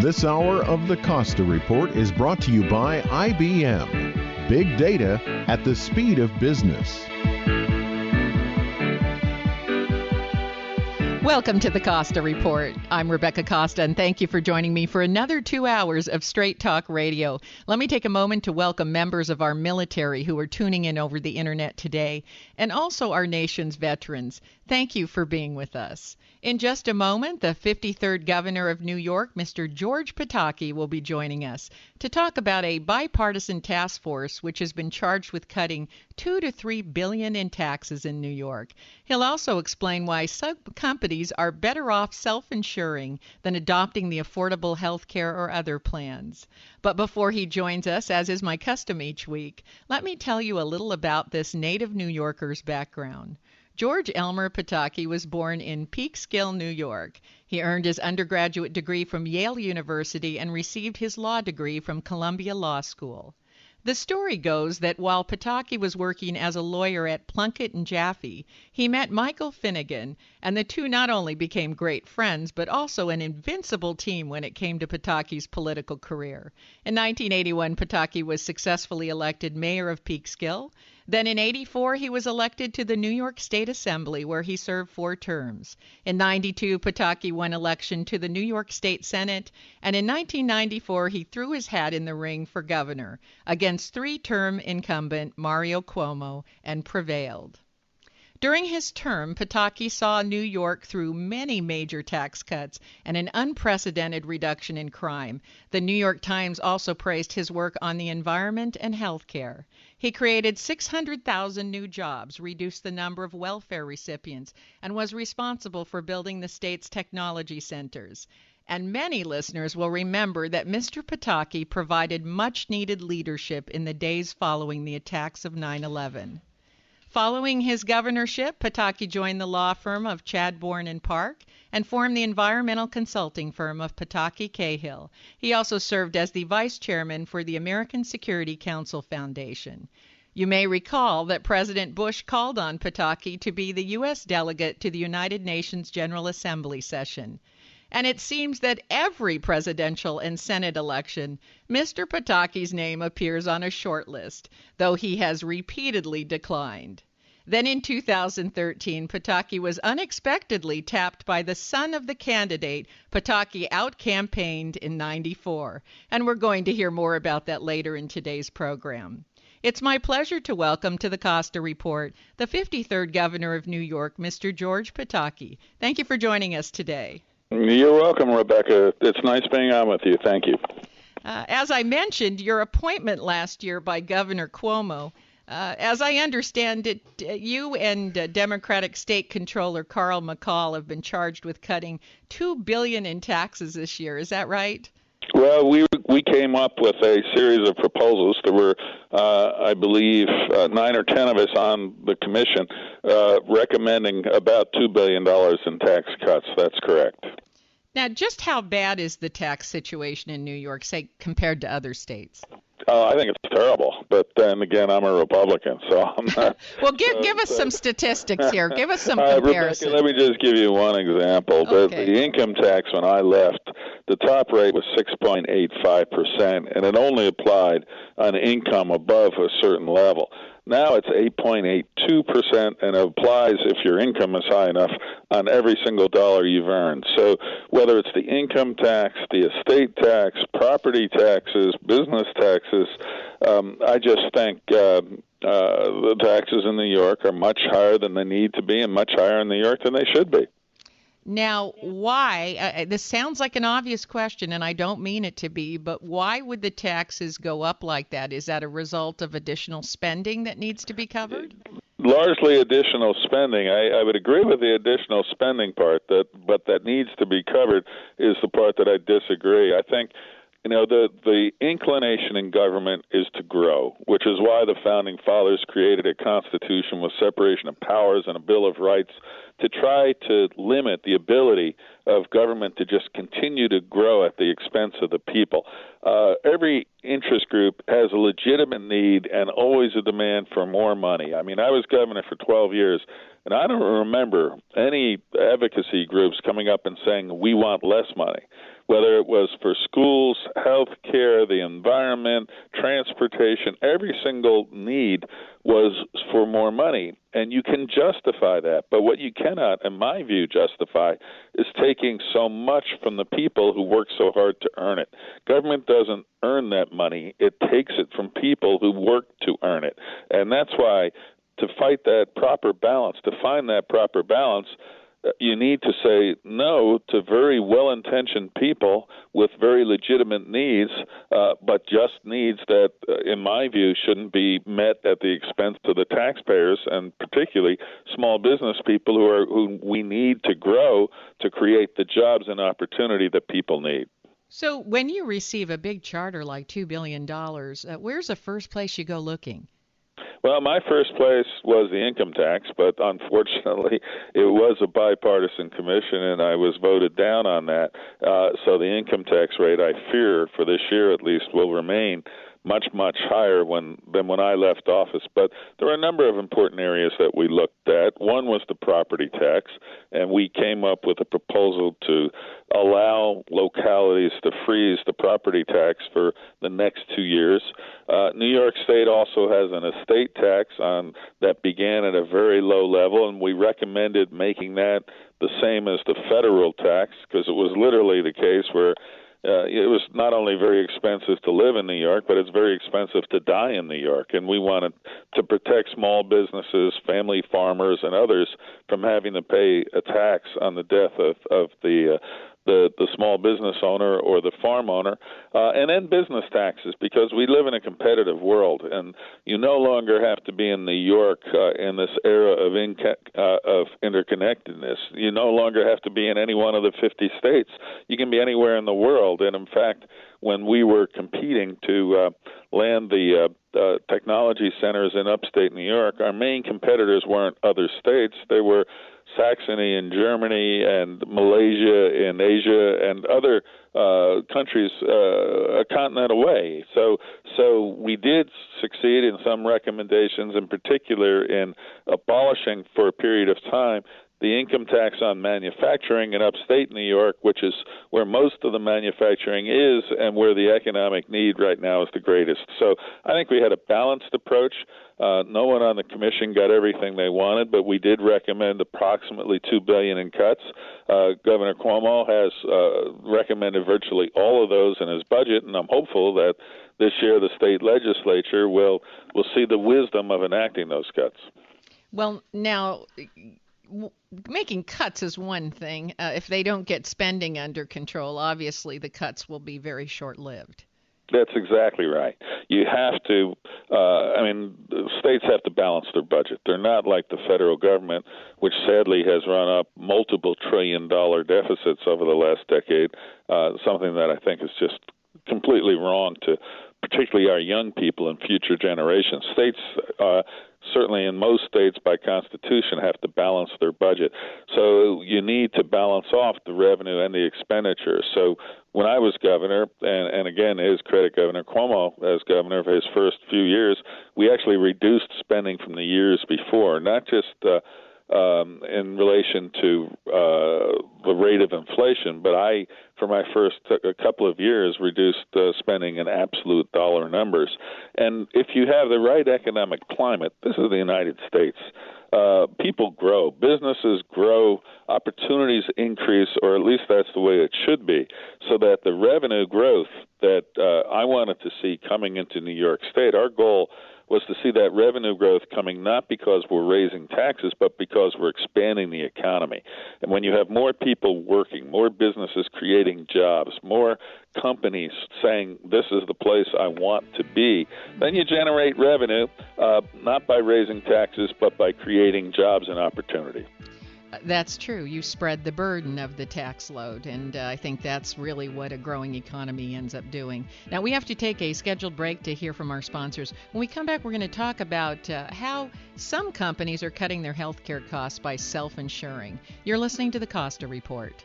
This hour of the Costa Report is brought to you by IBM. Big data at the speed of business. Welcome to the Costa Report. I'm Rebecca Costa, and thank you for joining me for another 2 hours of Straight Talk Radio. Let me take a moment to welcome members of our military who are tuning in over the internet today, and also our nation's veterans. Thank you for being with us. In just a moment, the 53rd Governor of New York, Mr. George Pataki, will be joining us to talk about a bipartisan task force which has been charged with cutting $2 to $3 billion in taxes in New York. He'll also explain why some companies are better off self-insuring than adopting the Affordable Health Care or other plans. But before he joins us, as is my custom each week, let me tell you a little about this native New Yorker's background. George Elmer Pataki was born in Peekskill, New York. He earned his undergraduate degree from Yale University and received his law degree from Columbia Law School. The story goes that while Pataki was working as a lawyer at Plunkett and Jaffe, he met Michael Finnegan, and the two not only became great friends, but also an invincible team when it came to Pataki's political career. In 1981, Pataki was successfully elected mayor of Peekskill. Then in 1984, he was elected to the New York State Assembly, where he served 4 terms. In 1992, Pataki won election to the New York State Senate, and in 1994, he threw his hat in the ring for governor against 3-term incumbent Mario Cuomo and prevailed. During his term, Pataki saw New York through many major tax cuts and an unprecedented reduction in crime. The New York Times also praised his work on the environment and health care. He created 600,000 new jobs, reduced the number of welfare recipients, and was responsible for building the state's technology centers. And many listeners will remember that Mr. Pataki provided much-needed leadership in the days following the attacks of 9/11. Following his governorship, Pataki joined the law firm of Chadbourne and Park and formed the environmental consulting firm of Pataki Cahill. He also served as the vice chairman for the American Security Council Foundation. You may recall that President Bush called on Pataki to be the U.S. delegate to the United Nations General Assembly session. And it seems that every presidential and Senate election, Mr. Pataki's name appears on a short list, though he has repeatedly declined. Then in 2013, Pataki was unexpectedly tapped by the son of the candidate Pataki out-campaigned in 94, and we're going to hear more about that later in today's program. It's my pleasure to welcome to the Costa Report the 53rd Governor of New York, Mr. George Pataki. Thank you for joining us today. You're welcome, Rebecca. It's nice being on with you. Thank you. As I mentioned, your appointment last year by Governor Cuomo, as I understand it, you and Democratic State Controller Carl McCall have been charged with cutting $2 billion in taxes this year. Is that right? Well, we came up with a series of proposals. There were, I believe, 9 or 10 of us on the commission recommending about $2 billion in tax cuts. That's correct. Now, just how bad is the tax situation in New York, say, compared to other states? I think it's terrible, but then again, I'm a Republican, so I'm not. Well, give us some statistics here. Give us some comparison. Rebecca, let me just give you one example. Okay. The income tax when I left, the top rate was 6.85%, and it only applied on income above a certain level. Now it's 8.82%, and it applies if your income is high enough on every single dollar you've earned. So whether it's the income tax, the estate tax, property taxes, business taxes, I just think the taxes in New York are much higher than they need to be and much higher in New York than they should be. Now, why? This sounds like an obvious question, and I don't mean it to be, but why would the taxes go up like that? Is that a result of additional spending that needs to be covered? Largely additional spending. I would agree with the additional spending part, but that needs to be covered is the part that I disagree. I think the inclination in government is to grow, which is why the Founding Fathers created a Constitution with separation of powers and a Bill of Rights to try to limit the ability of government to just continue to grow at the expense of the people. Every interest group has a legitimate need and always a demand for more money. I mean, I was governor for 12 years, and I don't remember any advocacy groups coming up and saying, we want less money. whether it was for schools, health care, the environment, transportation. Every single need was for more money, and you can justify that. But what you cannot, in my view, justify is taking so much from the people who work so hard to earn it. Government doesn't earn that money. It takes it from people who work to earn it. And that's why, to fight that proper balance, to find that proper balance, you need to say no to very well-intentioned people with very legitimate needs, but just needs that, in my view, shouldn't be met at the expense of the taxpayers, and particularly small business people who we need to grow to create the jobs and opportunity that people need. So when you receive a big charter like $2 billion, where's the first place you go looking? Well, my first place was the income tax, but unfortunately it was a bipartisan commission, and I was voted down on that. So the income tax rate, I fear, for this year at least, will remain much, much higher than when I left office. But there are a number of important areas that we looked at. One was the property tax, and we came up with a proposal to allow localities to freeze the property tax for the next 2 years. New York State also has an estate tax that began at a very low level, and we recommended making that the same as the federal tax, because it was literally the case where it was not only very expensive to live in New York, but it's very expensive to die in New York. And we wanted to protect small businesses, family farmers, and others from having to pay a tax on the death of the small business owner or the farm owner, and then business taxes, because we live in a competitive world, and you no longer have to be in New York in this era of interconnectedness. You no longer have to be in any one of the 50 states. You can be anywhere in the world. And in fact, when we were competing to land the technology centers in upstate New York, our main competitors weren't other states. They were Saxony in Germany and Malaysia in Asia and other countries a continent away. So we did succeed in some recommendations, in particular in abolishing for a period of time the income tax on manufacturing in upstate New York, which is where most of the manufacturing is and where the economic need right now is the greatest. So I think we had a balanced approach. No one on the commission got everything they wanted, but we did recommend approximately $2 billion in cuts. Governor Cuomo has recommended virtually all of those in his budget, and I'm hopeful that this year the state legislature will see the wisdom of enacting those cuts. Well, now, making cuts is one thing. If they don't get spending under control, obviously the cuts will be very short-lived. That's exactly right. You have to, states have to balance their budget. They're not like the federal government, which sadly has run up multiple trillion-dollar deficits over the last decade, something that I think is just completely wrong to particularly our young people and future generations. States, certainly in most states by constitution, have to balance their budget. So you need to balance off the revenue and the expenditure. So when I was governor, and again, his credit, Governor Cuomo, as governor for his first few years, we actually reduced spending from the years before, not just in relation to the rate of inflation, but I, for my first couple of years, reduced spending in absolute dollar numbers. And if you have the right economic climate, this is the United States, people grow, businesses grow, opportunities increase, or at least that's the way it should be, so that the revenue growth that I wanted to see coming into New York State, our goal was to see that revenue growth coming not because we're raising taxes, but because we're expanding the economy. And when you have more people working, more businesses creating jobs, more companies saying this is the place I want to be, then you generate revenue, not by raising taxes, but by creating jobs and opportunity. That's true. You spread the burden of the tax load, and I think that's really what a growing economy ends up doing. Now, we have to take a scheduled break to hear from our sponsors. When we come back, we're going to talk about how some companies are cutting their health care costs by self-insuring. You're listening to the Costa Report.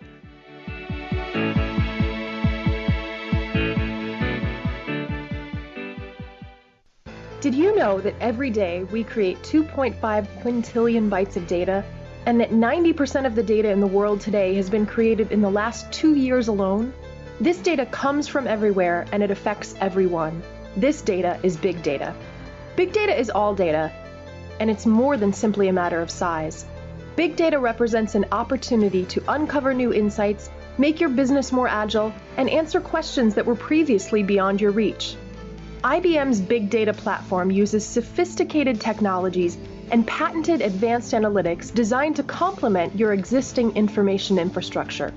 Did you know that every day we create 2.5 quintillion bytes of data, and that 90% of the data in the world today has been created in the last 2 years alone? This data comes from everywhere and it affects everyone. This data is big data. Big data is all data, and it's more than simply a matter of size. Big data represents an opportunity to uncover new insights, make your business more agile, and answer questions that were previously beyond your reach. IBM's Big Data platform uses sophisticated technologies and patented advanced analytics designed to complement your existing information infrastructure.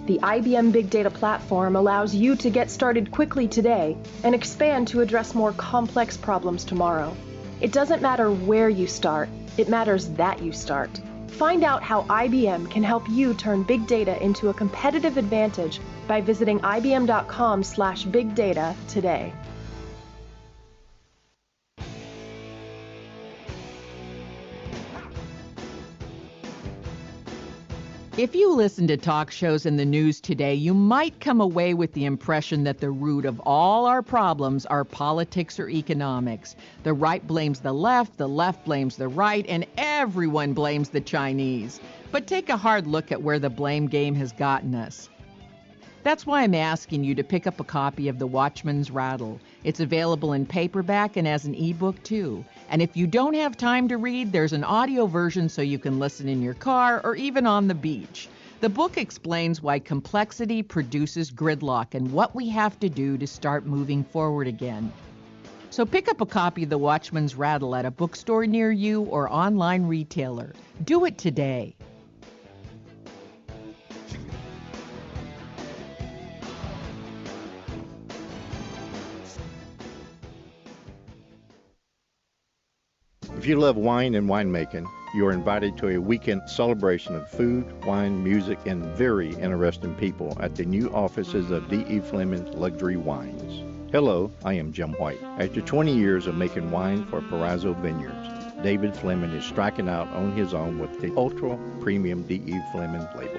The IBM Big Data platform allows you to get started quickly today and expand to address more complex problems tomorrow. It doesn't matter where you start, it matters that you start. Find out how IBM can help you turn big data into a competitive advantage by visiting ibm.com/bigdata today. If you listen to talk shows in the news today, you might come away with the impression that the root of all our problems are politics or economics. The right blames the left blames the right, and everyone blames the Chinese. But take a hard look at where the blame game has gotten us. That's why I'm asking you to pick up a copy of The Watchman's Rattle. It's available in paperback and as an ebook too. And if you don't have time to read, there's an audio version so you can listen in your car or even on the beach. The book explains why complexity produces gridlock and what we have to do to start moving forward again. So pick up a copy of The Watchman's Rattle at a bookstore near you or online retailer. Do it today. If you love wine and winemaking, you are invited to a weekend celebration of food, wine, music, and very interesting people at the new offices of D.E. Fleming's Luxury Wines. Hello, I am Jim White. After 20 years of making wine for Parazzo Vineyards, David Fleming is striking out on his own with the ultra-premium D.E. Fleming label.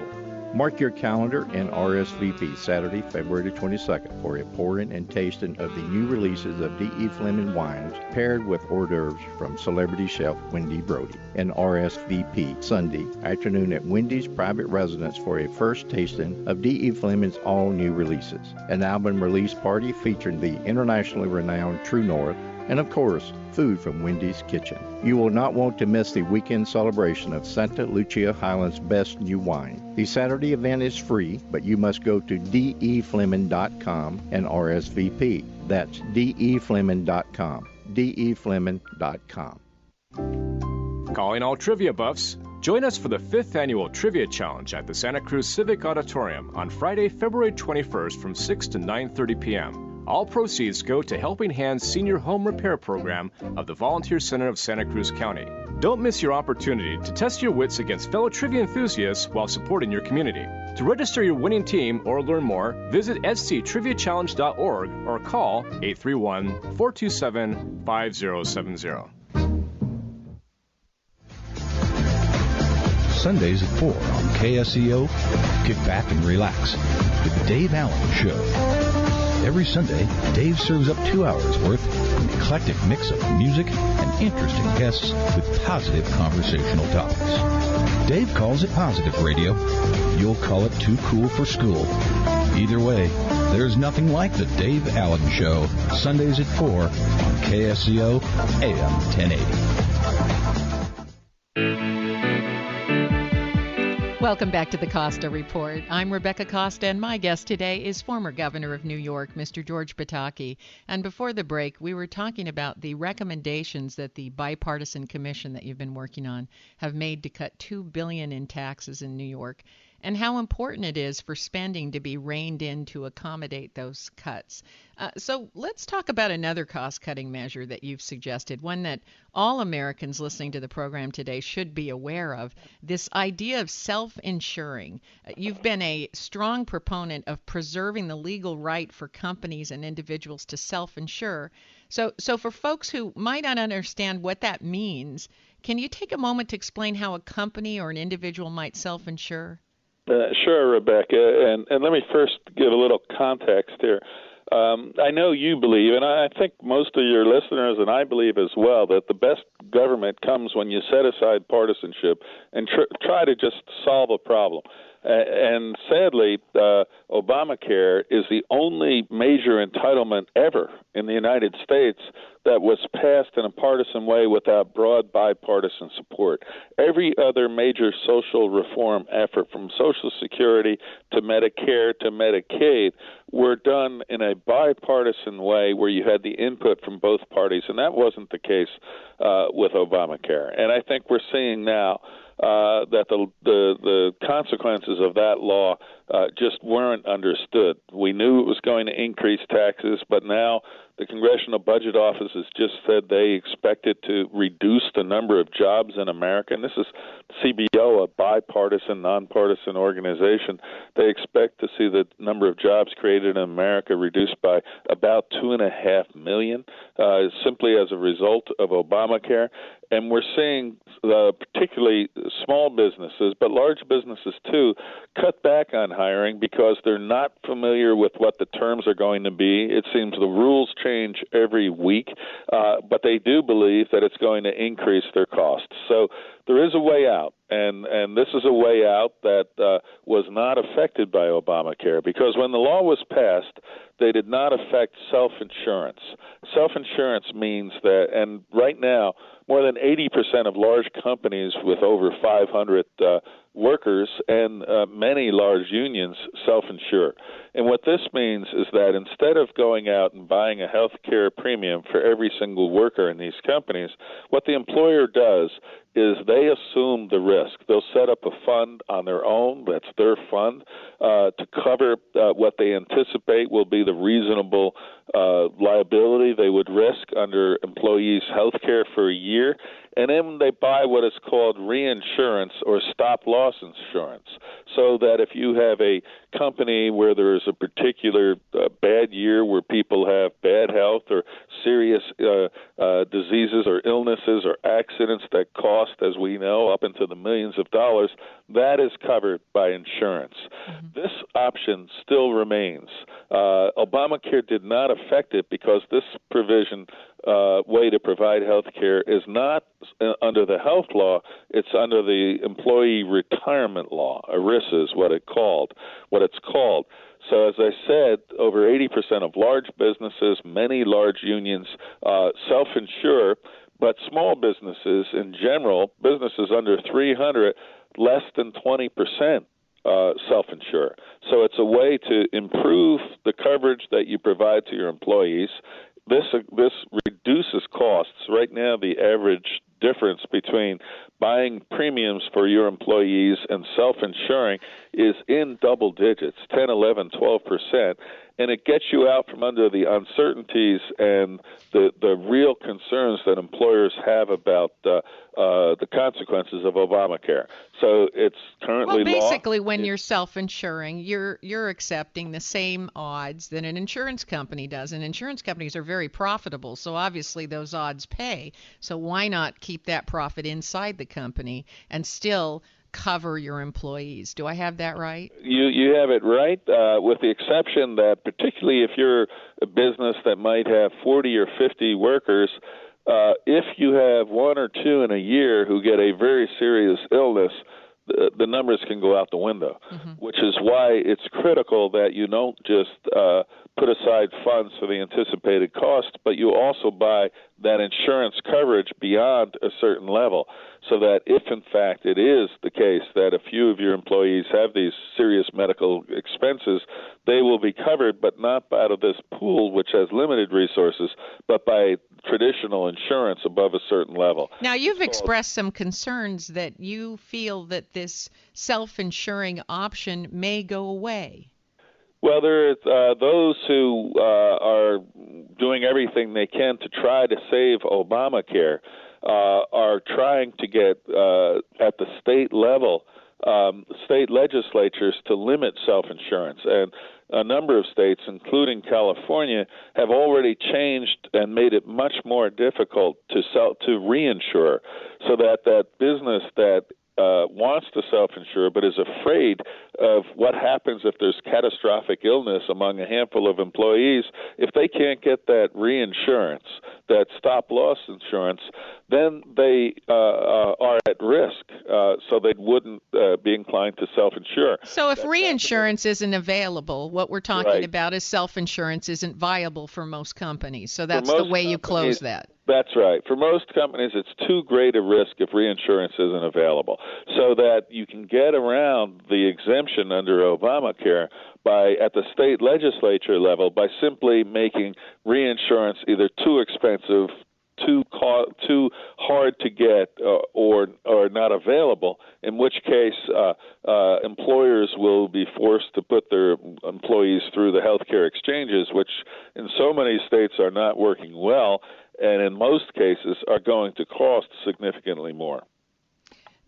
Mark your calendar and RSVP Saturday, February 22nd for a pouring and tasting of the new releases of D.E. Fleming wines paired with hors d'oeuvres from celebrity chef Wendy Brody. And RSVP Sunday afternoon at Wendy's private residence for a first tasting of D.E. Fleming's all-new releases. An album release party featuring the internationally renowned True North, and of course, food from Wendy's Kitchen. You will not want to miss the weekend celebration of Santa Lucia Highlands' best new wine. The Saturday event is free, but you must go to defleming.com and RSVP. That's defleming.com. defleming.com. Calling all trivia buffs. Join us for the 5th Annual Trivia Challenge at the Santa Cruz Civic Auditorium on Friday, February 21st from 6 to 9:30 p.m. All proceeds go to Helping Hands Senior Home Repair Program of the Volunteer Center of Santa Cruz County. Don't miss your opportunity to test your wits against fellow trivia enthusiasts while supporting your community. To register your winning team or learn more, visit sctriviachallenge.org or call 831-427-5070. Sundays at 4 on KSEO. Kick back and relax with the Dave Allen Show. Every Sunday, Dave serves up 2 hours worth of an eclectic mix of music and interesting guests with positive conversational topics. Dave calls it positive radio. You'll call it too cool for school. Either way, there's nothing like the Dave Allen Show. Sundays at 4 on KSEO AM 1080. Welcome back to the Costa Report. I'm Rebecca Costa, and my guest today is former Governor of New York, Mr. George Pataki. And before the break, we were talking about the recommendations that the bipartisan commission that you've been working on have made to cut $2 billion in taxes in New York, and how important it is for spending to be reined in to accommodate those cuts. So let's talk about another cost-cutting measure that you've suggested, one that all Americans listening to the program today should be aware of, this idea of self-insuring. You've been a strong proponent of preserving the legal right for companies and individuals to self-insure. So for folks who might not understand what that means, can you take a moment to explain how a company or an individual might self-insure? Sure, Rebecca, and let me first give a little context here. I know you believe, and I think most of your listeners and I believe as well, that the best government comes when you set aside partisanship and try to just solve a problem. And sadly, Obamacare is the only major entitlement ever in the United States that was passed in a partisan way without broad bipartisan support. Every other major social reform effort, from Social Security to Medicare to Medicaid, were done in a bipartisan way where you had the input from both parties, and that wasn't the case with Obamacare. And I think we're seeing now that the consequences of that law just weren't understood. We knew it was going to increase taxes, but now the Congressional Budget Office has just said they expect it to reduce the number of jobs in America. And this is CBO, a bipartisan, nonpartisan organization. They expect to see the number of jobs created in America reduced by about 2.5 million, simply as a result of Obamacare. And we're seeing particularly small businesses, but large businesses too, cut back on hiring because they're not familiar with what the terms are going to be. It seems the rules change every week, but they do believe that it's going to increase their costs. So there is a way out, and this is a way out that was not affected by Obamacare, because when the law was passed, they did not affect self-insurance. Self-insurance means that, and right now, more than 80% of large companies with over 500 workers and many large unions self-insure. And what this means is that instead of going out and buying a health care premium for every single worker in these companies, what the employer does is they assume the risk. They'll set up a fund on their own, that's their fund, to cover what they anticipate will be the reasonable liability they would risk under employees' health care for a year. And then they buy what is called reinsurance or stop-loss insurance, so that if you have a company where there is a particular bad year where people have bad health or serious diseases or illnesses or accidents that cost, as we know, up into the millions of dollars, that is covered by insurance. Mm-hmm. This option still remains. Obamacare did not affect it because this provision way to provide health care is not under the health law, it's under the employee retirement law. ERISA is what it's called. So as I said, over 80% of large businesses, many large unions self-insure, but small businesses in general, businesses under 300, less than 20% self-insure. So it's a way to improve the coverage that you provide to your employees. This reduces costs. Right now, the average difference between buying premiums for your employees and self-insuring is in double digits, 10, 11, 12%, and it gets you out from under the uncertainties and the real concerns that employers have about the consequences of Obamacare. So it's currently basically when you're self-insuring, you're accepting the same odds that an insurance company does, and insurance companies are very profitable, so obviously those odds pay. So why not keep that profit inside the company and still cover your employees? Do I have that right? You have it right, with the exception that particularly if you're a business that might have 40 or 50 workers, if you have one or two in a year who get a very serious illness, the numbers can go out the window, mm-hmm. which is why it's critical that you don't just put aside funds for the anticipated cost, but you also buy that insurance coverage beyond a certain level, so that if, in fact, it is the case that a few of your employees have these serious medical expenses, they will be covered, but not out of this pool, which has limited resources, but by traditional insurance above a certain level. Now, you've expressed some concerns that you feel that this self-insuring option may go away. Well, there are those who are doing everything they can to try to save Obamacare, are trying to get at the state level, state legislatures to limit self-insurance. And a number of states, including California, have already changed and made it much more difficult to reinsure, so that business that wants to self-insure but is afraid of what happens if there's catastrophic illness among a handful of employees. If they can't get that reinsurance, that stop-loss insurance, then they are at risk, so they wouldn't be inclined to self-insure. So if reinsurance isn't available, what we're talking about is self-insurance isn't viable for most companies. So that's the way you close that. That's right. For most companies, it's too great a risk if reinsurance isn't available, so that you can get around the exemption under Obamacare at the state legislature level by simply making reinsurance either too expensive, too hard to get, or not available, in which case employers will be forced to put their employees through the healthcare exchanges, which in so many states are not working well, and in most cases are going to cost significantly more.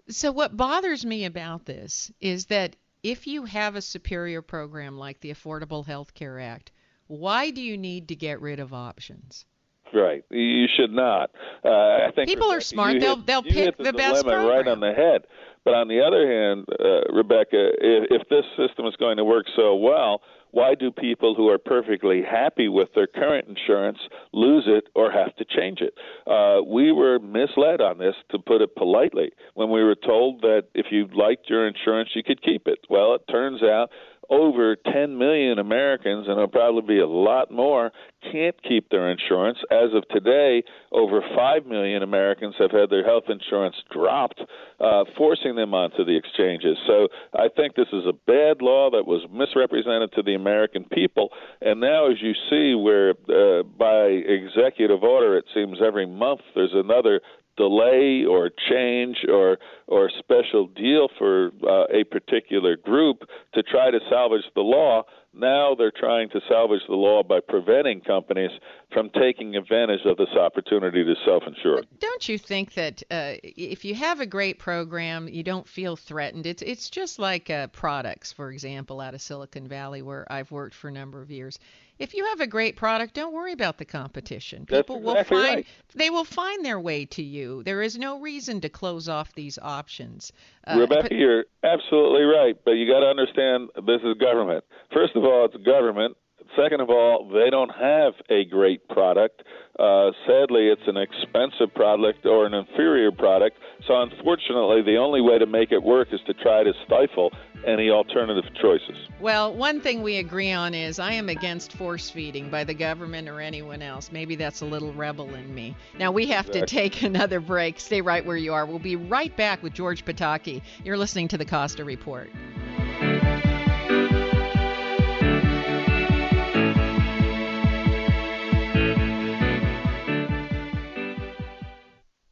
So what bothers me about this is that if you have a superior program like the Affordable Health Care Act, why do you need to get rid of options? Right. You should not. I think people are smart. They'll pick the best program. Right on the head. But on the other hand, Rebecca, if this system is going to work so well, why do people who are perfectly happy with their current insurance lose it or have to change it? We were misled on this, to put it politely, when we were told that if you liked your insurance, you could keep it. Well, it turns out over 10 million Americans, and it'll probably be a lot more, can't keep their insurance. As of today, over 5 million Americans have had their health insurance dropped, forcing them onto the exchanges. So I think this is a bad law that was misrepresented to the American people. And now, as you see, where by executive order, it seems every month there's another delay or change or special deal for a particular group to try to salvage the law. Now they're trying to salvage the law by preventing companies from taking advantage of this opportunity to self-insure. Don't you think that if you have a great program, you don't feel threatened? It's just like products, for example, out of Silicon Valley, where I've worked for a number of years. If you have a great product, don't worry about the competition. People they will find their way to you. There is no reason to close off these options. Rebecca, you're absolutely right, but you got to understand this is government. First of all, it's government. Second of all, they don't have a great product. Sadly, it's an expensive product or an inferior product. So unfortunately, the only way to make it work is to try to stifle any alternative choices. Well, one thing we agree on is I am against force feeding by the government or anyone else. Maybe that's a little rebel in me. Now, we have to take another break. Stay right where you are. We'll be right back with George Pataki. You're listening to the Costa Report.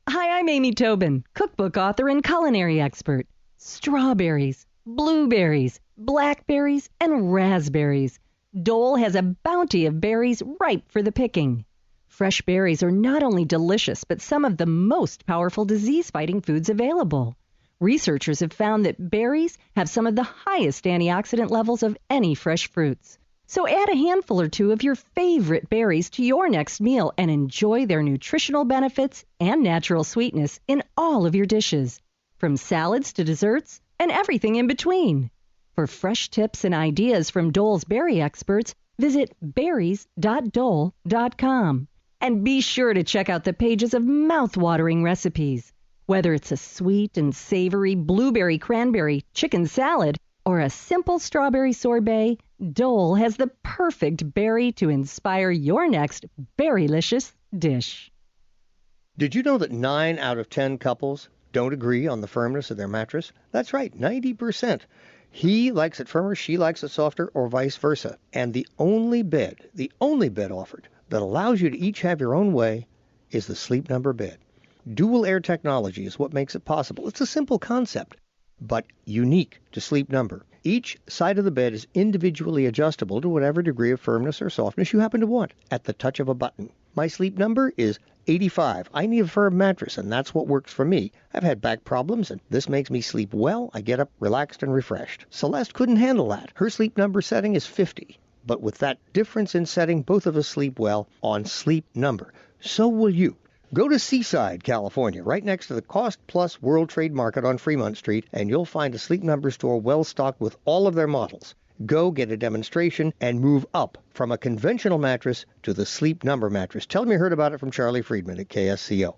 Hi, I'm Amy Tobin, cookbook author and culinary expert. Strawberries, blueberries, blackberries, and raspberries. Dole has a bounty of berries ripe for the picking. Fresh berries are not only delicious, but some of the most powerful disease-fighting foods available. Researchers have found that berries have some of the highest antioxidant levels of any fresh fruits. So add a handful or two of your favorite berries to your next meal and enjoy their nutritional benefits and natural sweetness in all of your dishes, from salads to desserts and everything in between. For fresh tips and ideas from Dole's berry experts, visit berries.dole.com. And be sure to check out the pages of mouth-watering recipes. Whether it's a sweet and savory blueberry cranberry chicken salad or a simple strawberry sorbet, Dole has the perfect berry to inspire your next berrylicious dish. Did you know that 9 out of 10 couples don't agree on the firmness of their mattress? That's right, 90%. He likes it firmer, she likes it softer, or vice versa. And the only bed offered that allows you to each have your own way is the Sleep Number bed. Dual air technology is what makes it possible. It's a simple concept, but unique to Sleep Number. Each side of the bed is individually adjustable to whatever degree of firmness or softness you happen to want at the touch of a button. My Sleep Number is 85. I need a firm mattress, and that's what works for me. I've had back problems, and this makes me sleep well. I get up relaxed and refreshed. Celeste couldn't handle that. Her Sleep Number setting is 50. But with that difference in setting, both of us sleep well on Sleep Number. So will you. Go to Seaside, California, right next to the Cost Plus World Trade Market on Fremont Street, and you'll find a Sleep Number store well stocked with all of their models. Go get a demonstration and move up from a conventional mattress to the Sleep Number mattress. Tell them you heard about it from Charlie Friedman at KSCO.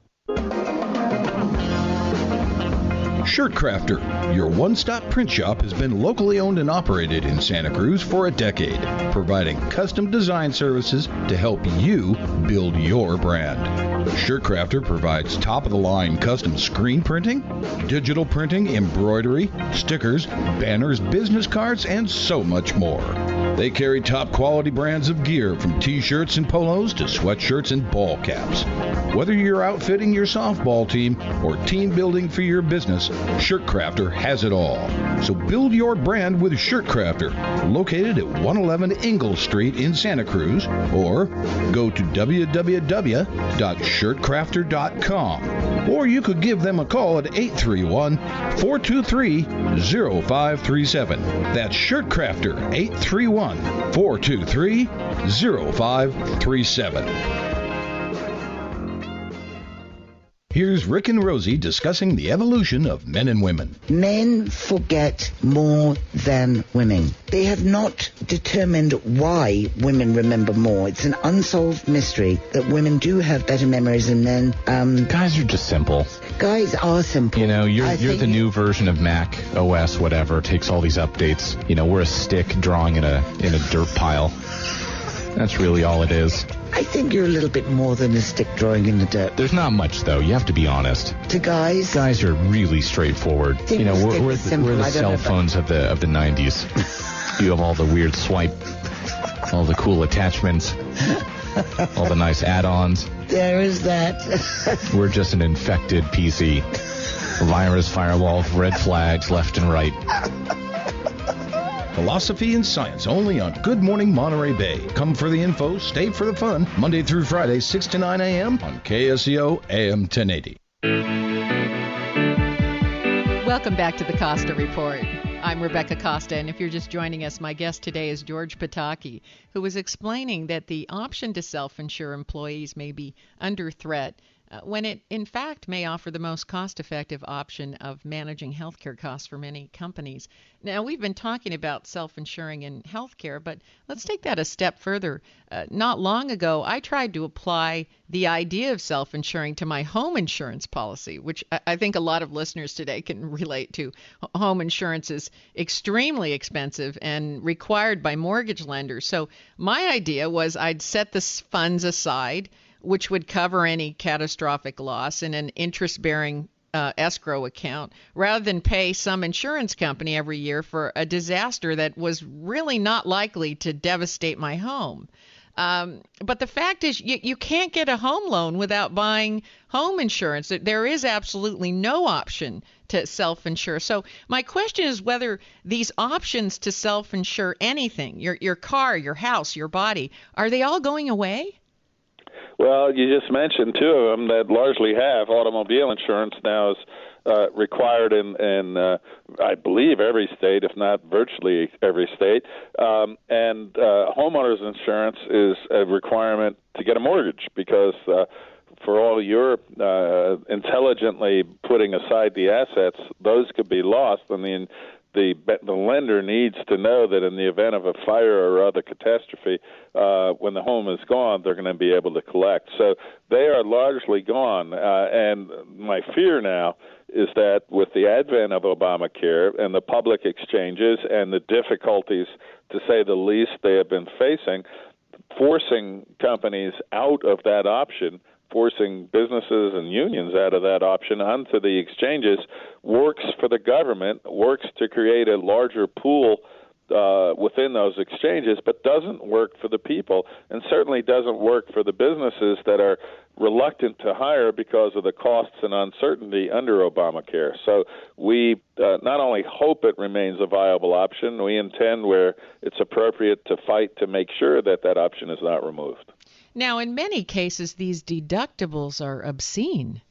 Shirt Crafter, your one-stop print shop, has been locally owned and operated in Santa Cruz for a decade, providing custom design services to help you build your brand. Shirt Crafter provides top-of-the-line custom screen printing, digital printing, embroidery, stickers, banners, business cards, and so much more. They carry top-quality brands of gear from T-shirts and polos to sweatshirts and ball caps. Whether you're outfitting your softball team or team building for your business, Shirt Crafter has it all. So build your brand with Shirt Crafter, located at 111 Ingle Street in Santa Cruz, or go to www.shirtcrafter.com. Or you could give them a call at 831-423-0537. That's Shirt Crafter, 831-423-0537. Here's Rick and Rosie discussing the evolution of men and women. Men forget more than women. They have not determined why women remember more. It's an unsolved mystery that women do have better memories than men. Guys are just simple. Guys are simple. You know, you're the new version of Mac OS, whatever. Takes all these updates. You know, we're a stick drawing in a dirt pile. That's really all it is. I think you're a little bit more than a stick drawing in the dirt. There's not much, though. You have to be honest. To guys? Guys are really straightforward. You know, we're the cell phones of the 90s. You have all the weird swipe, all the cool attachments, all the nice add-ons. There is that. We're just an infected PC. Virus, firewall, red flags left and right. Philosophy and science only on Good Morning Monterey Bay. Come for the info, stay for the fun. Monday through Friday, 6 to 9 a.m. on KSCO AM 1080. Welcome back to the Costa Report. I'm Rebecca Costa, and if you're just joining us, my guest today is George Pataki, who was explaining that the option to self-insure employees may be under threat when it, in fact, may offer the most cost-effective option of managing healthcare costs for many companies. Now, we've been talking about self-insuring in healthcare, but let's take that a step further. Not long ago, I tried to apply the idea of self-insuring to my home insurance policy, which I think a lot of listeners today can relate to. Home insurance is extremely expensive and required by mortgage lenders. So my idea was I'd set the funds aside, which would cover any catastrophic loss in an interest-bearing escrow account, rather than pay some insurance company every year for a disaster that was really not likely to devastate my home. But the fact is, you can't get a home loan without buying home insurance. There is absolutely no option to self-insure. So my question is whether these options to self-insure anything, your car, your house, your body, are they all going away? Well, you just mentioned two of them that largely have. Automobile insurance now is required in I believe, every state, if not virtually every state. And homeowners insurance is a requirement to get a mortgage because for all your intelligently putting aside the assets, those could be lost. I mean, the lender needs to know that in the event of a fire or other catastrophe, when the home is gone, they're going to be able to collect. So they are largely gone. And my fear now is that with the advent of Obamacare and the public exchanges and the difficulties, to say the least, they have been facing, forcing companies out of that option, forcing businesses and unions out of that option onto the exchanges, works for the government, works to create a larger pool within those exchanges, but doesn't work for the people, and certainly doesn't work for the businesses that are reluctant to hire because of the costs and uncertainty under Obamacare. So we not only hope it remains a viable option, we intend, where it's appropriate, to fight to make sure that that option is not removed. Now, in many cases, these deductibles are obscene.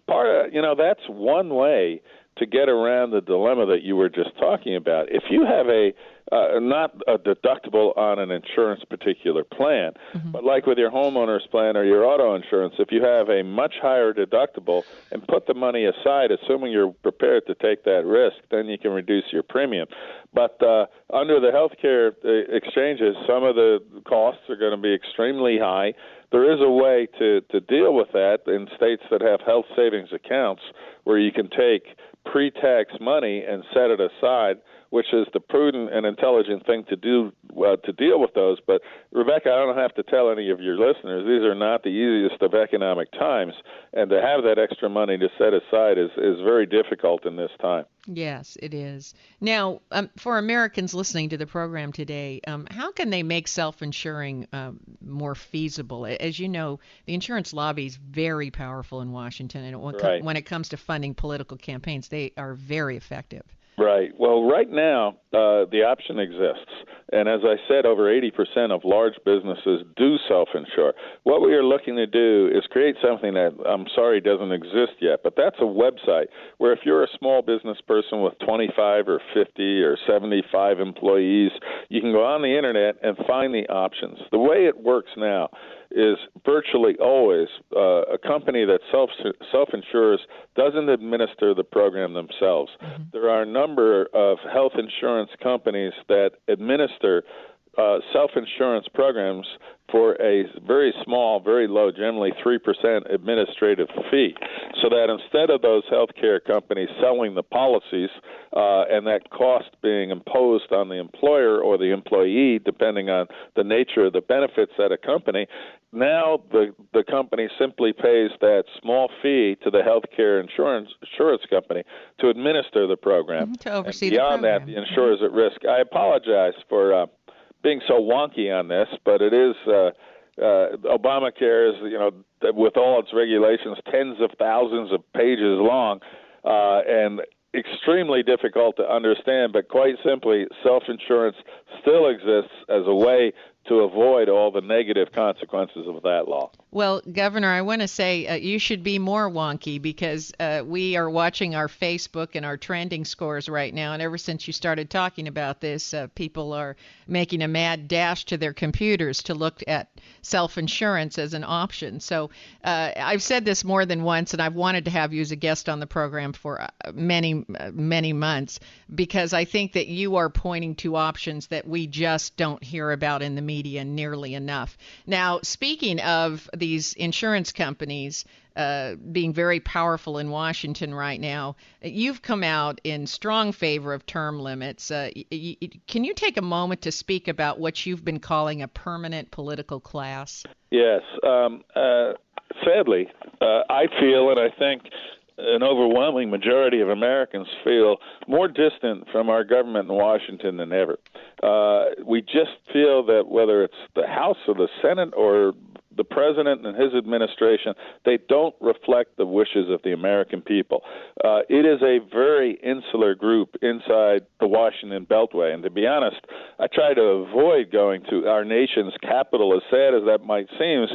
That's one way to get around the dilemma that you were just talking about. If you have not a deductible on an insurance particular plan, but like with your homeowner's plan or your auto insurance, if you have a much higher deductible and put the money aside, assuming you're prepared to take that risk, then you can reduce your premium. But under the healthcare exchanges, some of the costs are going to be extremely high. There is a way to deal with that in states that have health savings accounts where you can take pre-tax money and set it aside, which is the prudent and intelligent thing to do to deal with those. But, Rebecca, I don't have to tell any of your listeners, these are not the easiest of economic times, and to have that extra money to set aside is very difficult in this time. Yes, it is. Now, for Americans listening to the program today, how can they make self-insuring more feasible? As you know, the insurance lobby is very powerful in Washington, and when it comes to funding political campaigns, they are very effective. Right. Well, right now, the option exists. And as I said, over 80% of large businesses do self-insure. What we are looking to do is create something that, I'm sorry, doesn't exist yet, but that's a website where if you're a small business person with 25 or 50 or 75 employees, you can go on the Internet and find the options. The way it works now is virtually always a company that self-insures doesn't administer the program themselves. There are a number of health insurance companies that administer self-insurance programs for a very small, very low, generally 3% administrative fee, so that instead of those healthcare companies selling the policies and that cost being imposed on the employer or the employee, depending on the nature of the benefits at a company, now the company simply pays that small fee to the healthcare insurance company to administer the program. To oversee the program. Beyond that, the insurer is at risk. I apologize for being so wonky on this, but it is Obamacare is, with all its regulations, tens of thousands of pages long, and extremely difficult to understand. But quite simply, self-insurance still exists as a way to avoid all the negative consequences of that law. Well, Governor, I want to say you should be more wonky because we are watching our Facebook and our trending scores right now. And ever since you started talking about this, people are making a mad dash to their computers to look at self-insurance as an option. So I've said this more than once, and I've wanted to have you as a guest on the program for many, many months, because I think that you are pointing to options that we just don't hear about in the media nearly enough. Now, speaking of these insurance companies being very powerful in Washington right now, you've come out in strong favor of term limits. Can you take a moment to speak about what you've been calling a permanent political class? Yes. Sadly, I feel, and I think an overwhelming majority of Americans feel, more distant from our government in Washington than ever. We just feel that whether it's the House or the Senate or the president and his administration, they don't reflect the wishes of the American people. It is a very insular group inside the Washington Beltway. And to be honest, I try to avoid going to our nation's capital, as sad as that might seem,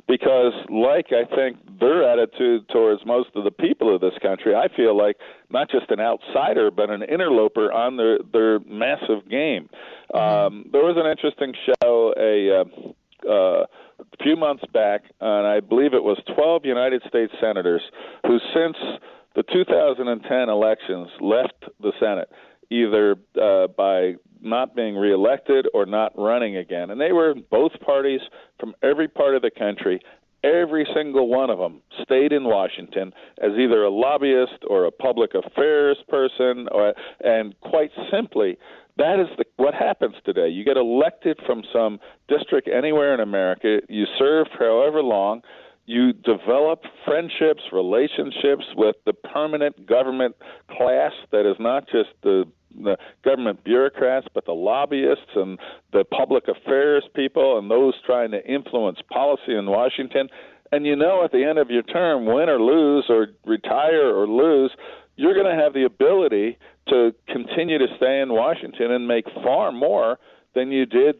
because like I think their attitude towards most of the people of this country, I feel like not just an outsider, but an interloper on their massive game. There was an interesting show a few months back, and I believe it was 12 United States senators who since the 2010 elections left the Senate, either by not being reelected or not running again. And they were both parties from every part of the country. Every single one of them stayed in Washington as either a lobbyist or a public affairs person, and quite simply, that is what happens today. You get elected from some district anywhere in America. You serve for however long. You develop friendships, relationships with the permanent government class that is not just the government bureaucrats, but the lobbyists and the public affairs people and those trying to influence policy in Washington. And at the end of your term, win or lose or retire or lose, you're going to have the ability to continue to stay in Washington and make far more than you did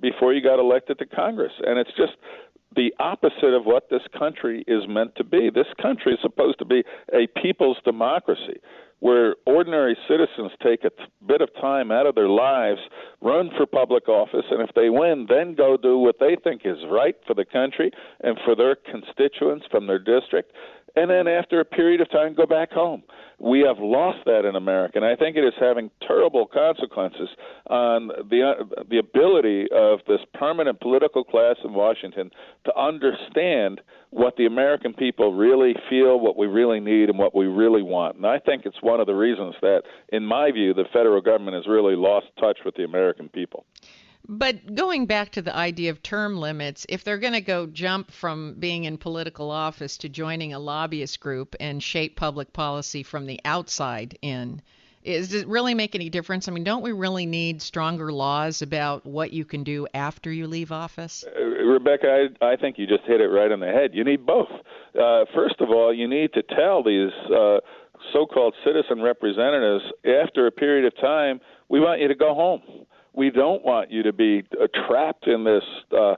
before you got elected to Congress. And it's just the opposite of what this country is meant to be. This country is supposed to be a people's democracy. where ordinary citizens take a bit of time out of their lives, run for public office, and if they win, then go do what they think is right for the country and for their constituents from their district, and then after a period of time go back home. We have lost that in America, and I think it is having terrible consequences on the ability of this permanent political class in Washington to understand what the American people really feel, what we really need, and what we really want. And I think it's one of the reasons that, in my view, the federal government has really lost touch with the American people. But going back to the idea of term limits, if they're going to go jump from being in political office to joining a lobbyist group and shape public policy from the outside in, does it really make any difference? I mean, don't we really need stronger laws about what you can do after you leave office? Rebecca, I think you just hit it right on the head. You need both. First of all, you need to tell these so-called citizen representatives, after a period of time, we want you to go home. We don't want you to be trapped in this, the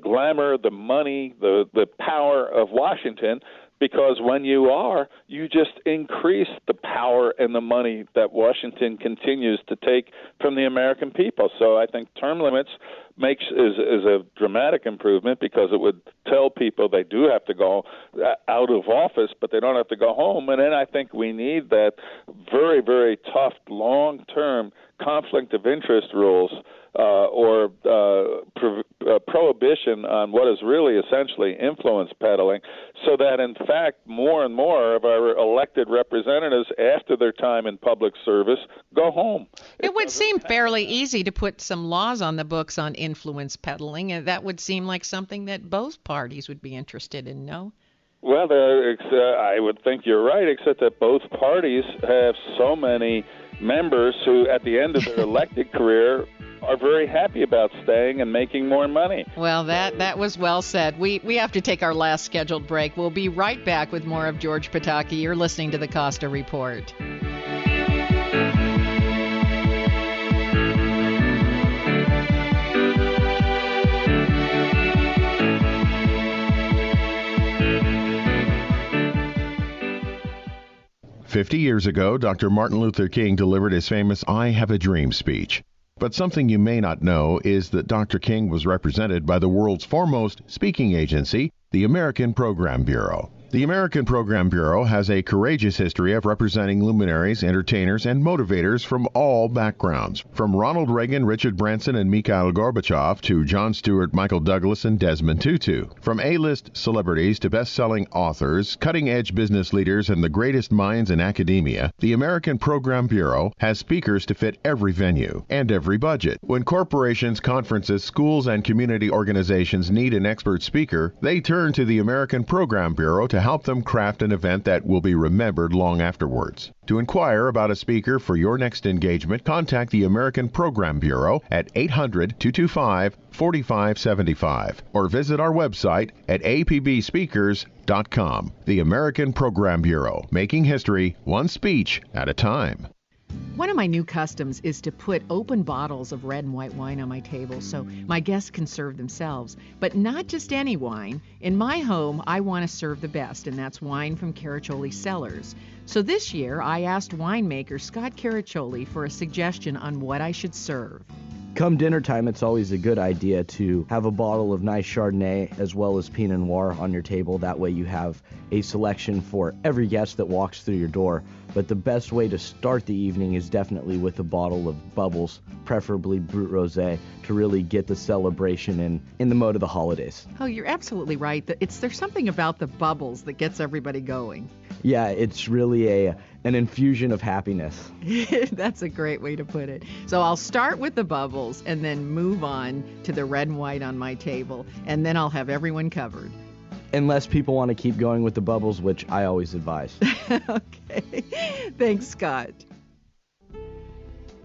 glamour, the money, the power of Washington, because when you are, you just increase the power and the money that Washington continues to take from the American people. So I think term limits is a dramatic improvement, because it would tell people they do have to go out of office, but they don't have to go home. And then I think we need that very, very tough, long-term conflict of interest rules or prohibition on what is really essentially influence peddling, so that, in fact, more and more of our elected representatives, after their time in public service, go home. It would seem fairly easy to put some laws on the books on influence peddling, and that would seem like something that both parties would be interested in, no? Well, I would think you're right, except that both parties have so many members who, at the end of their elected career, are very happy about staying and making more money. Well, that was well said. We have to take our last scheduled break. We'll be right back with more of George Pataki. You're listening to the Costa Report. "50 years ago, Dr. Martin Luther King delivered his famous I Have a Dream speech. But something you may not know is that Dr. King was represented by the world's foremost speaking agency, the American Program Bureau. The American Program Bureau has a courageous history of representing luminaries, entertainers, and motivators from all backgrounds. From Ronald Reagan, Richard Branson, and Mikhail Gorbachev to Jon Stewart, Michael Douglas, and Desmond Tutu. From A-list celebrities to best-selling authors, cutting-edge business leaders, and the greatest minds in academia, the American Program Bureau has speakers to fit every venue and every budget. When corporations, conferences, schools, and community organizations need an expert speaker, they turn to the American Program Bureau to help them craft an event that will be remembered long afterwards. To inquire about a speaker for your next engagement, contact the American Program Bureau at 800-225-4575 or visit our website at apbspeakers.com. The American Program Bureau, making history one speech at a time. One of my new customs is to put open bottles of red and white wine on my table so my guests can serve themselves. But not just any wine. In my home, I want to serve the best, and that's wine from Caraccioli Cellars. So this year, I asked winemaker Scott Caraccioli for a suggestion on what I should serve. Come dinner time, it's always a good idea to have a bottle of nice Chardonnay as well as Pinot Noir on your table. That way you have a selection for every guest that walks through your door. But the best way to start the evening is definitely with a bottle of bubbles, preferably Brut Rosé, to really get the celebration in the mode of the holidays. Oh, you're absolutely right. There's something about the bubbles that gets everybody going. Yeah, it's really an infusion of happiness. That's a great way to put it. So I'll start with the bubbles and then move on to the red and white on my table, and then I'll have everyone covered. Unless people want to keep going with the bubbles, which I always advise. Okay. Thanks, Scott.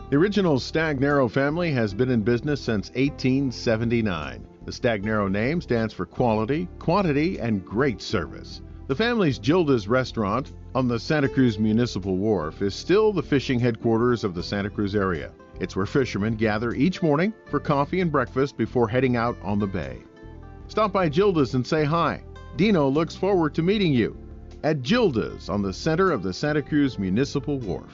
The original Stagnaro family has been in business since 1879. The Stagnaro name stands for quality, quantity, and great service. The family's Gilda's restaurant on the Santa Cruz Municipal Wharf is still the fishing headquarters of the Santa Cruz area. It's where fishermen gather each morning for coffee and breakfast before heading out on the bay. Stop by Gilda's and say hi. Dino looks forward to meeting you. at Gilda's on the center of the Santa Cruz Municipal Wharf.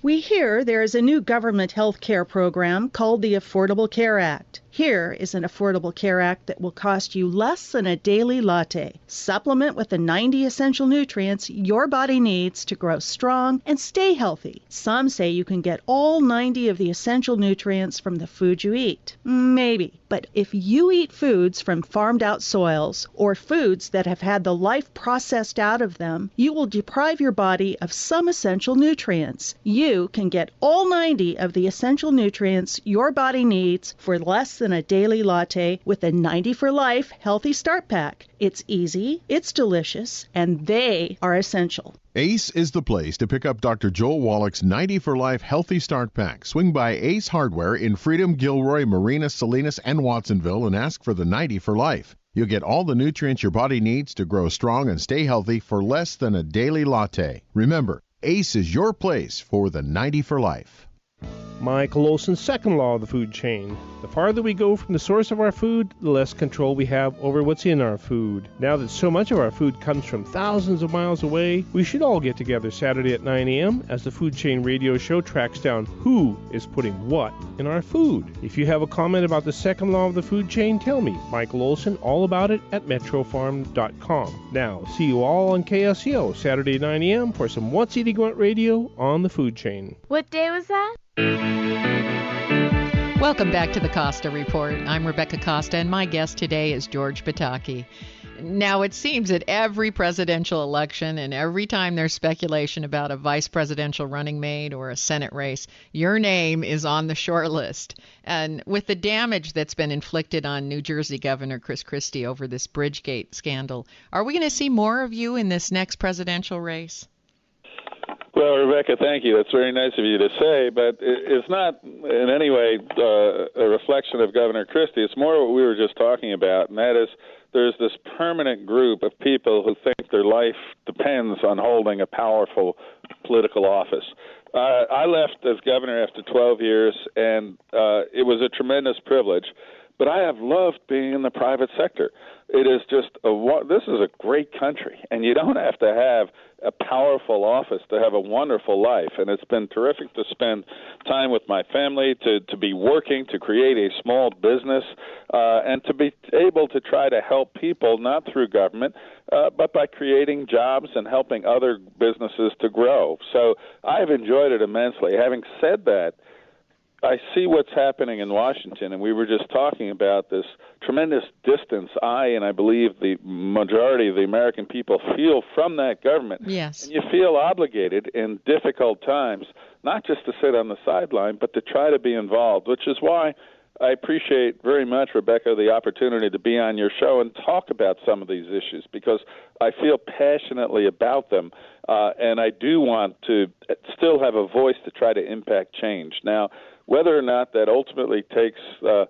We hear there is a new government health care program called the Affordable Care Act. Here is an Affordable Care Act that will cost you less than a daily latte. Supplement with the 90 essential nutrients your body needs to grow strong and stay healthy. Some say you can get all 90 of the essential nutrients from the food you eat. Maybe. But if you eat foods from farmed out soils or foods that have had the life processed out of them, you will deprive your body of some essential nutrients. You can get all 90 of the essential nutrients your body needs for less than a daily latte with a 90 for Life Healthy Start Pack. It's easy, it's delicious, and they are essential. Ace is the place to pick up Dr. Joel Wallach's 90 for Life Healthy Start Pack. Swing by Ace Hardware in Freedom, Gilroy, Marina, Salinas, and Watsonville and ask for the 90 for Life. You'll get all the nutrients your body needs to grow strong and stay healthy for less than a daily latte. Remember, Ace is your place for the 90 for Life. Michael Olson's second law of the food chain. The farther we go from the source of our food, the less control we have over what's in our food. Now that so much of our food comes from thousands of miles away, we should all get together Saturday at 9 a.m. as the Food Chain Radio Show tracks down who is putting what in our food. If you have a comment about the second law of the food chain, tell me, Michael Olson, all about it at metrofarm.com. Now, see you all on KSCO Saturday 9 a.m. for some What's Eating What Radio on the food chain. What day was that? Welcome back to the Costa Report. I'm Rebecca Costa, and my guest today is George Pataki. Now, it seems that every presidential election and every time there's speculation about a vice presidential running mate or a Senate race, your name is on the short list. And with the damage that's been inflicted on New Jersey Governor Chris Christie over this Bridgegate scandal, are we going to see more of you in this next presidential race? Well, Rebecca, thank you. That's very nice of you to say, but it's not in any way a reflection of Governor Christie. It's more what we were just talking about, and that is there's this permanent group of people who think their life depends on holding a powerful political office. I left as governor after 12 years, and it was a tremendous privilege, but I have loved being in the private sector. It is just this is a great country, and you don't have to have a powerful office to have a wonderful life. And it's been terrific to spend time with my family, to be working, to create a small business, and to be able to try to help people, not through government, but by creating jobs and helping other businesses to grow. So I've enjoyed it immensely. Having said that, I see what's happening in Washington, and we were just talking about this tremendous distance and I believe the majority of the American people feel from that government. Yes. And you feel obligated in difficult times, not just to sit on the sideline, but to try to be involved, which is why I appreciate very much, Rebecca, the opportunity to be on your show and talk about some of these issues, because I feel passionately about them, and I do want to still have a voice to try to impact change. Now, whether or not that ultimately takes the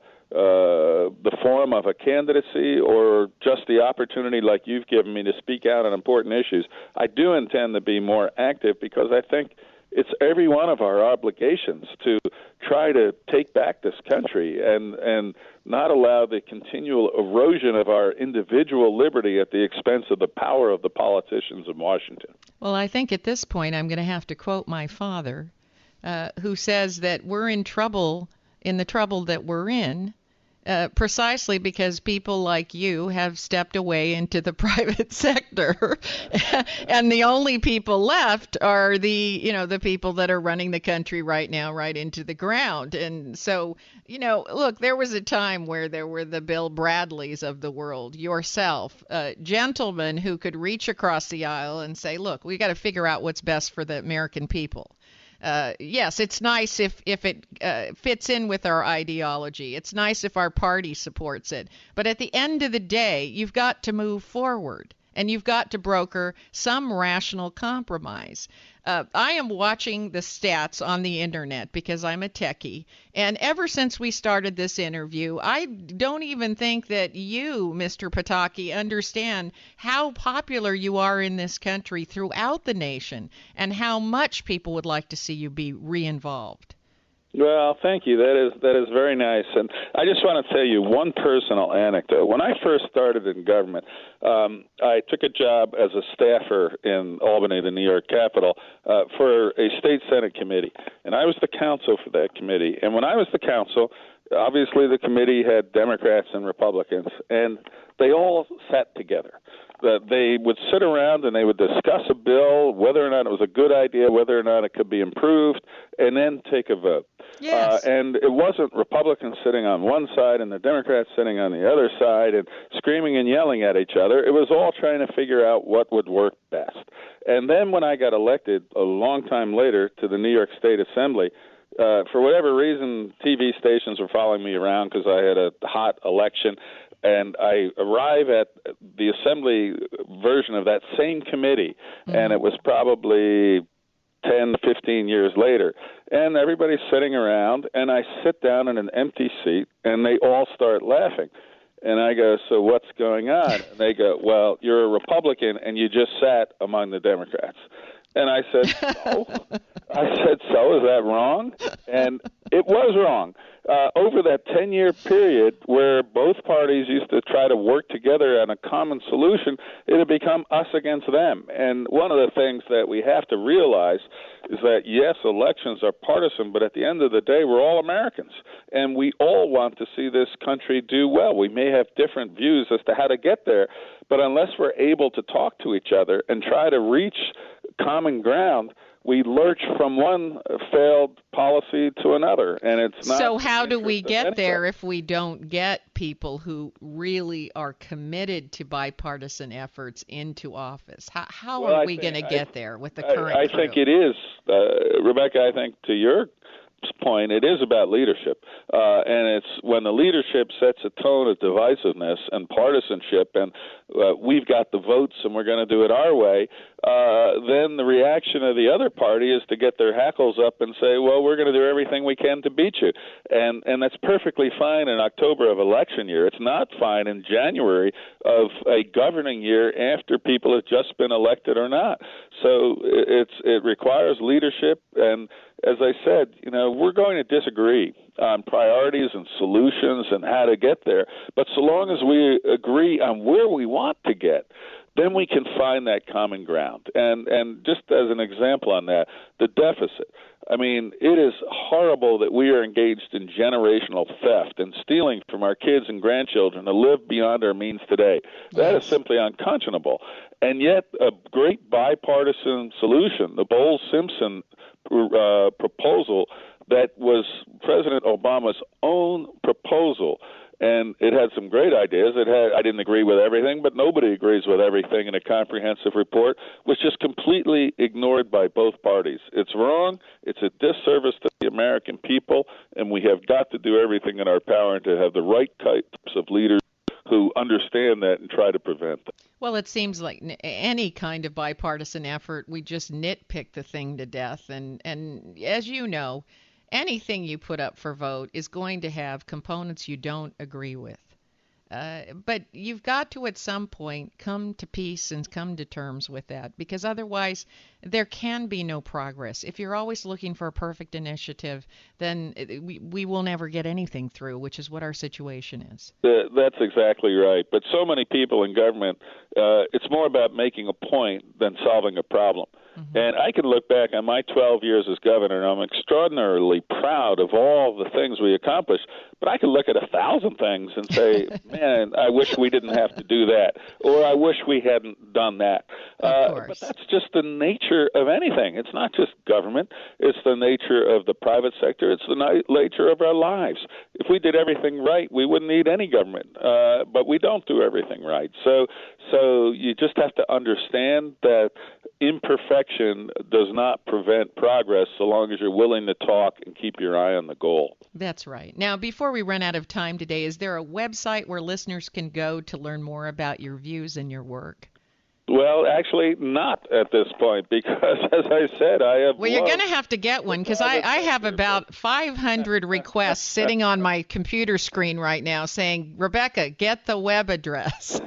form of a candidacy or just the opportunity like you've given me to speak out on important issues, I do intend to be more active, because I think it's every one of our obligations to try to take back this country and not allow the continual erosion of our individual liberty at the expense of the power of the politicians in Washington. Well, I think at this point I'm going to have to quote my father, who says that we're in the trouble that we're in, precisely because people like you have stepped away into the private sector, and the only people left are the people that are running the country right now, right into the ground. And so, look, there was a time where there were the Bill Bradleys of the world, yourself, gentlemen who could reach across the aisle and say, look, we got to figure out what's best for the American people. Yes, it's nice if it fits in with our ideology. It's nice if our party supports it. But at the end of the day, you've got to move forward, and you've got to broker some rational compromise. I am watching the stats on the internet because I'm a techie, and ever since we started this interview, I don't even think that you, Mr. Pataki, understand how popular you are in this country throughout the nation and how much people would like to see you be re-involved. Well, thank you. That is very nice. And I just want to tell you one personal anecdote. When I first started in government, I took a job as a staffer in Albany, the New York capital, for a state Senate committee. And I was the counsel for that committee. And when I was the counsel, obviously the committee had Democrats and Republicans, and they all sat together. They would sit around and they would discuss a bill, whether or not it was a good idea, whether or not it could be improved, and then take a vote. Yes. And it wasn't Republicans sitting on one side and the Democrats sitting on the other side and screaming and yelling at each other. It was all trying to figure out what would work best. And then when I got elected a long time later to the New York State Assembly, for whatever reason, TV stations were following me around because I had a hot election. And I arrive at the assembly version of that same committee, and it was probably 10, 15 years later. And everybody's sitting around, and I sit down in an empty seat, and they all start laughing. And I go, so what's going on? And they go, well, you're a Republican, and you just sat among the Democrats. And I said, no. I said, so is that wrong? And it was wrong. Over that 10-year period where both parties used to try to work together on a common solution, it had become us against them. And one of the things that we have to realize is that, yes, elections are partisan, but at the end of the day, we're all Americans. And we all want to see this country do well. We may have different views as to how to get there, but unless we're able to talk to each other and try to reach common ground, we lurch from one failed policy to another, and it's not. So how do we get there if we don't get people who really are committed to bipartisan efforts into office? How are we going to get there with the current I think it is, Rebecca, I think to your point, it is about leadership. And it's when the leadership sets a tone of divisiveness and partisanship, and we've got the votes and we're going to do it our way, then the reaction of the other party is to get their hackles up and say, well, we're going to do everything we can to beat you. And that's perfectly fine in October of election year. It's not fine in January of a governing year after people have just been elected or not. So it requires leadership, and as I said, we're going to disagree on priorities and solutions and how to get there. But so long as we agree on where we want to get, then we can find that common ground. And just as an example on that, the deficit. I mean, it is horrible that we are engaged in generational theft and stealing from our kids and grandchildren to live beyond our means today. That is simply unconscionable. And yet a great bipartisan solution, the Bowles-Simpson proposal that was President Obama's own proposal, and it had some great ideas. I didn't agree with everything, but nobody agrees with everything in a comprehensive report, was just completely ignored by both parties. It's wrong. It's a disservice to the American people, and we have got to do everything in our power to have the right types of leaders who understand that and try to prevent them. Well, it seems like any kind of bipartisan effort, we just nitpick the thing to death. And as you know, anything you put up for vote is going to have components you don't agree with. But you've got to, at some point, come to peace and come to terms with that, because otherwise there can be no progress. If you're always looking for a perfect initiative, then we will never get anything through, which is what our situation is. That's exactly right. But so many people in government, it's more about making a point than solving a problem. Mm-hmm. And I can look back on my 12 years as governor, and I'm extraordinarily proud of all the things we accomplished. But I could look at 1,000 things and say, man, I wish we didn't have to do that, or I wish we hadn't done that. But that's just the nature of anything. It's not just government. It's the nature of the private sector. It's the nature of our lives. If we did everything right, we wouldn't need any government. But we don't do everything right. So you just have to understand that imperfection does not prevent progress so long as you're willing to talk and keep your eye on the goal. That's right. Now, before we run out of time today, is there a website where listeners can go to learn more about your views and your work? Well, actually, not at this point, because, as I said, I have... Well, you're going to have to get one, because I have about 500 requests sitting on my computer screen right now saying, Rebecca, get the web address.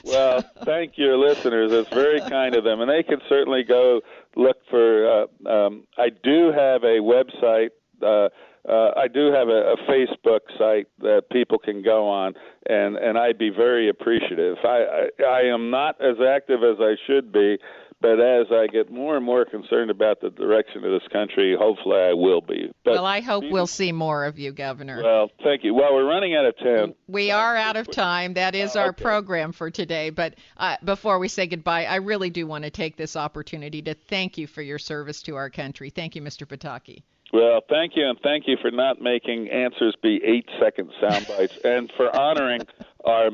Well, thank your listeners. It's very kind of them. And they can certainly go look for, I do have a website. I do have a Facebook site that people can go on, and I'd be very appreciative. I am not as active as I should be, but as I get more and more concerned about the direction of this country, hopefully I will be. But well, I hope we'll see more of you, Governor. Well, thank you. Well, we're running out of time. We are out of time. That is our program for today. But before we say goodbye, I really do want to take this opportunity to thank you for your service to our country. Thank you, Mr. Pataki. Well, thank you, and thank you for not making answers be 8-second sound bites, and for honoring our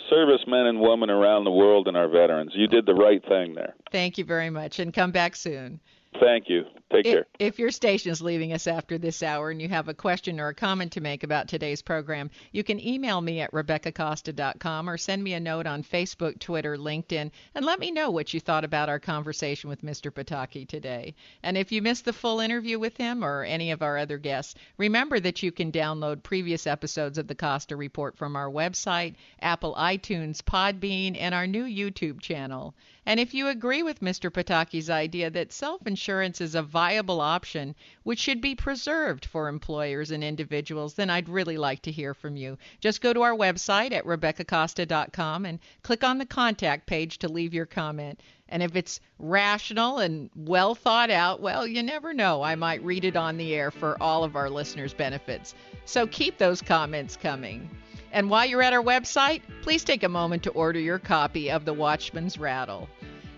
servicemen and women around the world and our veterans. You did the right thing there. Thank you very much, and come back soon. Thank you. Take care. If your station is leaving us after this hour and you have a question or a comment to make about today's program, you can email me at RebeccaCosta.com or send me a note on Facebook, Twitter, LinkedIn, and let me know what you thought about our conversation with Mr. Pataki today. And if you missed the full interview with him or any of our other guests, remember that you can download previous episodes of the Costa Report from our website, Apple iTunes, Podbean, and our new YouTube channel. And if you agree with Mr. Pataki's idea that self-insurance is a viable option which should be preserved for employers and individuals, then I'd really like to hear from you. Just go to our website at RebeccaCosta.com and click on the contact page to leave your comment. And if it's rational and well thought out, well, you never know. I might read it on the air for all of our listeners' benefits. So keep those comments coming. And while you're at our website, please take a moment to order your copy of The Watchman's Rattle.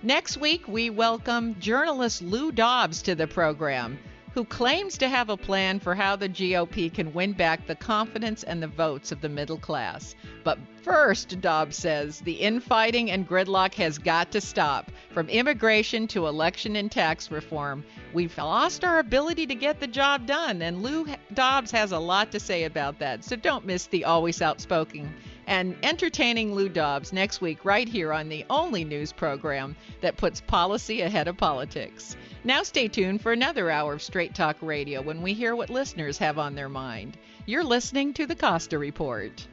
Next week, we welcome journalist Lou Dobbs to the program, who claims to have a plan for how the GOP can win back the confidence and the votes of the middle class. But first, Dobbs says, the infighting and gridlock has got to stop. From immigration to election and tax reform, we've lost our ability to get the job done, and Lou Dobbs has a lot to say about that. So don't miss the always outspoken and entertaining Lou Dobbs next week right here on the only news program that puts policy ahead of politics. Now stay tuned for another hour of Straight Talk Radio when we hear what listeners have on their mind. You're listening to the Costa Report.